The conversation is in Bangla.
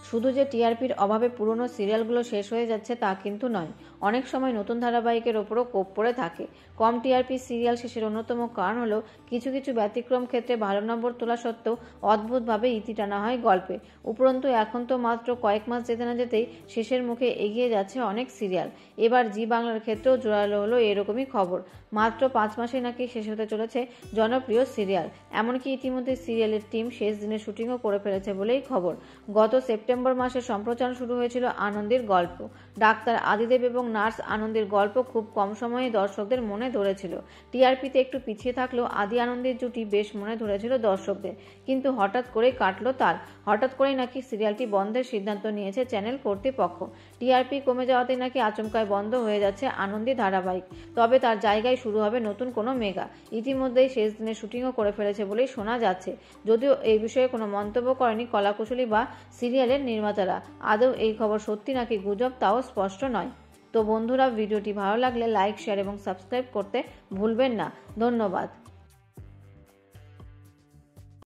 শুধু যে টিআরপির অভাবে পুরনো সিরিয়ালগুলো শেষ হয়ে যাচ্ছে তা কিন্তু নয়, অনেক সময় নতুন ধারাবাহিকের ওপরও কোপ পড়ে থাকে। কম টিআরপি সিরিয়াল শেষের অন্যতম কারণ হলো কিছু কিছু ব্যতিক্রম ক্ষেত্রে ভালো নম্বর তোলা সত্ত্বেও অদ্ভুতভাবে ইতি টানা হয় গল্পে। উপরন্তু এখন তো মাত্র কয়েক মাস যেতে না যেতেই শেষের মুখে এগিয়ে যাচ্ছে অনেক সিরিয়াল। এবার জি বাংলার ক্ষেত্রেও জোরালো হলো এরকমই খবর। মাত্র 5 মাসে নাকি শেষ হতে চলেছে জনপ্রিয় সিরিয়াল। এমনকি ইতিমধ্যে সিরিয়ালের টিম শেষ দিনে শুটিংও করে ফেলেছে বলেই খবর। গত সেপ্টেম্বর মাসে সম্প্রচার শুরু হয়েছিল আনন্দের গল্প। ডাক্তার আদিদেব এবং নার্স আনন্দের গল্প খুব কম সময়ে দর্শকদের মনে ধরেছিল। টিআরপিতে একটু পিছিয়ে থাকলেও আদি আনন্দের জুটি বেশ মনে ধরেছিল দর্শকদের। কিন্তু হঠাৎ করেই কাটলো তাল। হঠাৎ করেই নাকি সিরিয়ালটি বন্ধের সিদ্ধান্ত নিয়েছে চ্যানেল কর্তৃপক্ষ। টিআরপি কমে যাওয়াতে নাকি আচমকায় বন্ধ হয়ে যাচ্ছে আনন্দী ধারাবাহিক। তবে তার জায়গায় শুরু হবে নতুন কোনো মেগা। ইতিমধ্যেই শেষ দিনে শুটিংও করে ফেলেছে বলেই শোনা যাচ্ছে। যদিও এই বিষয়ে কোনো মন্তব্য করেনি কলাকুশলী বা সিরিয়ালের নির্মাতারা। আদৌ এই খবর সত্যি নাকি গুজব তাও স্পষ্ট নয়। তো বন্ধুরা, ভিডিওটি ভালো লাগলে লাইক, শেয়ার এবং সাবস্ক্রাইব করতে ভুলবেন না। ধন্যবাদ।